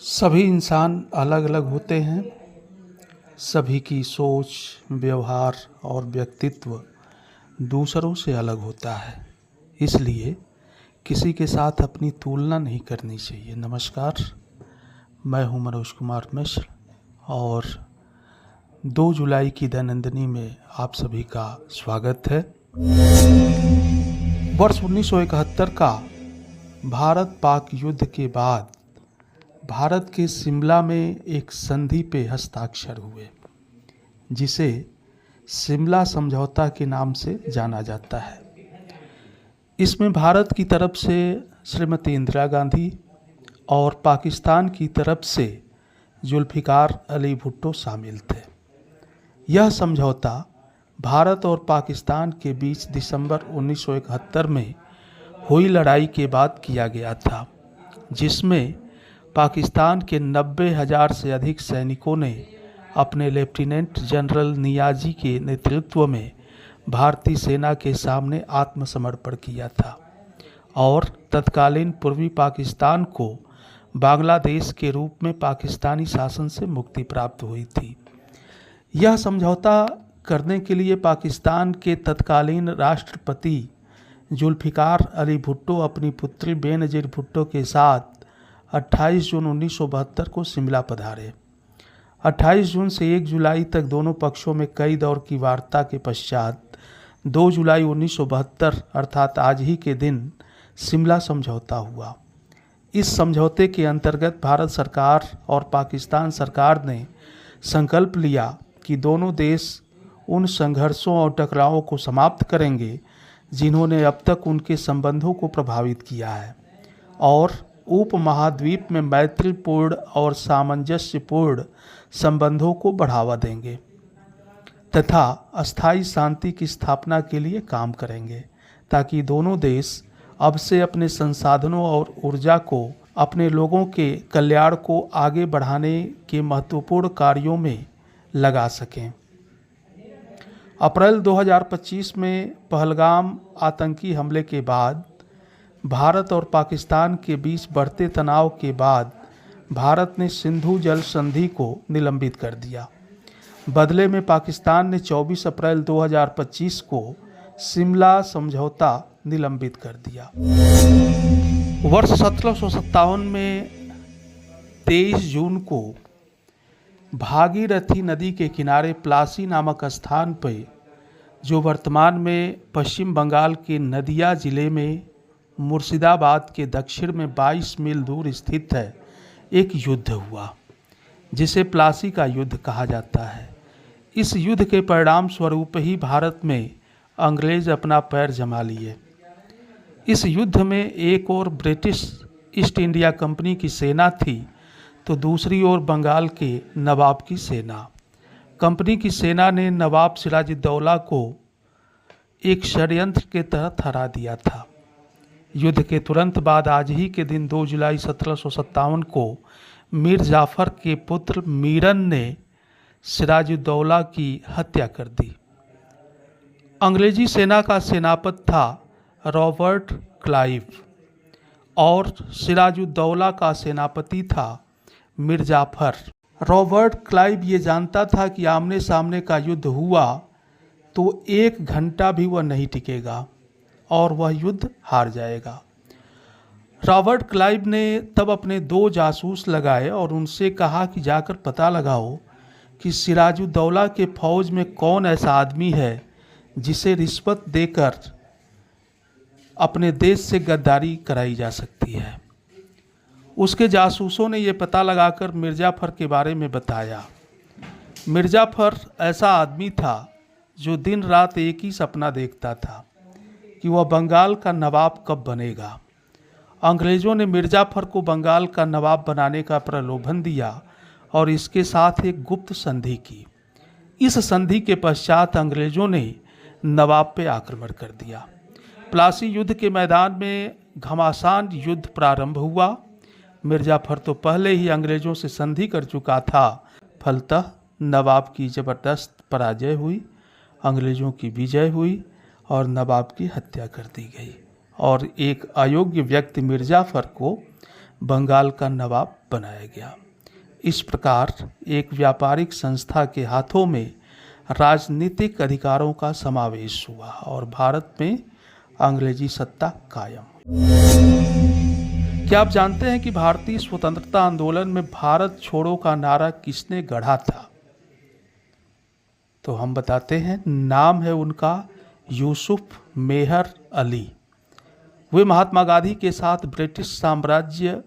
सभी इंसान अलग अलग होते हैं। सभी की सोच, व्यवहार और व्यक्तित्व दूसरों से अलग होता है। इसलिए किसी के साथ अपनी तुलना नहीं करनी चाहिए। नमस्कार, मैं हूं मनोज कुमार मिश्र और 2 जुलाई की दैनंदिनी में आप सभी का स्वागत है। वर्ष 1971 का भारत पाक युद्ध के बाद भारत के शिमला में एक संधि पे हस्ताक्षर हुए, जिसे शिमला समझौता के नाम से जाना जाता है। इसमें भारत की तरफ से श्रीमती इंदिरा गांधी और पाकिस्तान की तरफ से जुल्फ़िकार अली भुट्टो शामिल थे। यह समझौता भारत और पाकिस्तान के बीच दिसंबर 1971 में हुई लड़ाई के बाद किया गया था, जिसमें पाकिस्तान के 90,000 से अधिक सैनिकों ने अपने लेफ्टिनेंट जनरल नियाजी के नेतृत्व में भारतीय सेना के सामने आत्मसमर्पण किया था और तत्कालीन पूर्वी पाकिस्तान को बांग्लादेश के रूप में पाकिस्तानी शासन से मुक्ति प्राप्त हुई थी। यह समझौता करने के लिए पाकिस्तान के तत्कालीन राष्ट्रपति जुल्फ़िकार अली भुट्टो अपनी पुत्री बेनज़ीर भुट्टो के साथ 28 जून 1972 को शिमला पधारे। 28 जून से 1 जुलाई तक दोनों पक्षों में कई दौर की वार्ता के पश्चात 2 जुलाई 1972 अर्थात आज ही के दिन शिमला समझौता हुआ। इस समझौते के अंतर्गत भारत सरकार और पाकिस्तान सरकार ने संकल्प लिया कि दोनों देश उन संघर्षों और टकरावों को समाप्त करेंगे जिन्होंने अब तक उनके संबंधों को प्रभावित किया है, और उपमहाद्वीप में मैत्रीपूर्ण और सामंजस्यपूर्ण संबंधों को बढ़ावा देंगे तथा अस्थायी शांति की स्थापना के लिए काम करेंगे, ताकि दोनों देश अब से अपने संसाधनों और ऊर्जा को अपने लोगों के कल्याण को आगे बढ़ाने के महत्वपूर्ण कार्यों में लगा सकें। अप्रैल 2025 में पहलगाम आतंकी हमले के बाद भारत और पाकिस्तान के बीच बढ़ते तनाव के बाद भारत ने सिंधु जल संधि को निलंबित कर दिया। बदले में पाकिस्तान ने 24 अप्रैल 2025 को शिमला समझौता निलंबित कर दिया। वर्ष 1757 में 23 जून को भागीरथी नदी के किनारे प्लासी नामक स्थान पर, जो वर्तमान में पश्चिम बंगाल के नदिया जिले में मुर्शिदाबाद के दक्षिण में 22 मील दूर स्थित है, एक युद्ध हुआ जिसे प्लासी का युद्ध कहा जाता है। इस युद्ध के परिणाम स्वरूप ही भारत में अंग्रेज अपना पैर जमा लिए। इस युद्ध में एक ओर ब्रिटिश ईस्ट इंडिया कंपनी की सेना थी, तो दूसरी ओर बंगाल के नवाब की सेना। कंपनी की सेना ने नवाब सिराजुद्दौला को एक षड्यंत्र के तहत हरा दिया था। युद्ध के तुरंत बाद आज ही के दिन 2 जुलाई 1757 को मीर जाफर के पुत्र मीरन ने सिराजुद्दौला की हत्या कर दी। अंग्रेजी सेना का सेनापति था रॉबर्ट क्लाइव और सिराजुद्दौला का सेनापति था मीर जाफर। रॉबर्ट क्लाइव ये जानता था कि आमने सामने का युद्ध हुआ तो 1 घंटा भी वह नहीं टिकेगा और वह युद्ध हार जाएगा। रॉबर्ट क्लाइव ने तब अपने 2 जासूस लगाए और उनसे कहा कि जाकर पता लगाओ कि सिराजुद्दौला के फौज में कौन ऐसा आदमी है जिसे रिश्वत देकर अपने देश से गद्दारी कराई जा सकती है। उसके जासूसों ने यह पता लगाकर मिर्जाफर के बारे में बताया। मिर्जाफर ऐसा आदमी था जो दिन रात एक ही सपना देखता था कि वह बंगाल का नवाब कब बनेगा। अंग्रेज़ों ने मिर्जाफर को बंगाल का नवाब बनाने का प्रलोभन दिया और इसके साथ एक गुप्त संधि की। इस संधि के पश्चात अंग्रेज़ों ने नवाब पे आक्रमण कर दिया। प्लासी युद्ध के मैदान में घमासान युद्ध प्रारंभ हुआ। मिर्जाफर तो पहले ही अंग्रेज़ों से संधि कर चुका था, फलतः नवाब की ज़बरदस्त पराजय हुई, अंग्रेज़ों की विजय हुई और नवाब की हत्या कर दी गई और एक अयोग्य व्यक्ति मिर्जाफर को बंगाल का नवाब बनाया गया। इस प्रकार एक व्यापारिक संस्था के हाथों में राजनीतिक अधिकारों का समावेश हुआ और भारत में अंग्रेजी सत्ता कायम हुई। क्या आप जानते हैं कि भारतीय स्वतंत्रता आंदोलन में भारत छोड़ो का नारा किसने गढ़ा था? तो हम बताते हैं, नाम है उनका यूसुफ मेहर अली। वे महात्मा गांधी के साथ ब्रिटिश साम्राज्य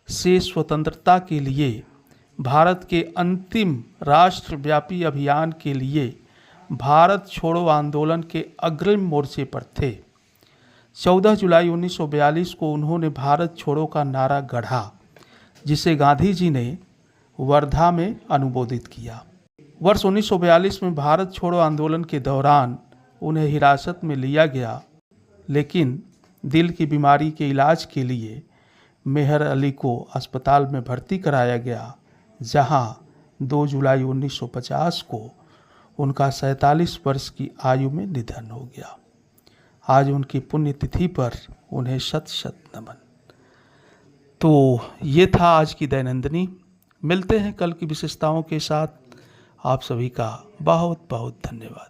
से स्वतंत्रता के लिए भारत के अंतिम राष्ट्रव्यापी अभियान के लिए भारत छोड़ो आंदोलन के अग्रिम मोर्चे पर थे। 14 जुलाई 1942 को उन्होंने भारत छोड़ो का नारा गढ़ा, जिसे गांधी जी ने वर्धा में अनुमोदित किया। वर्ष 1942 में भारत छोड़ो आंदोलन के दौरान उन्हें हिरासत में लिया गया, लेकिन दिल की बीमारी के इलाज के लिए मेहर अली को अस्पताल में भर्ती कराया गया, जहां 2 जुलाई 1950 को उनका 47 वर्ष की आयु में निधन हो गया। आज उनकी पुण्यतिथि पर उन्हें शत शत नमन। तो ये था आज की दैनंदिनी। मिलते हैं कल की विशेषताओं के साथ। आप सभी का बहुत बहुत धन्यवाद।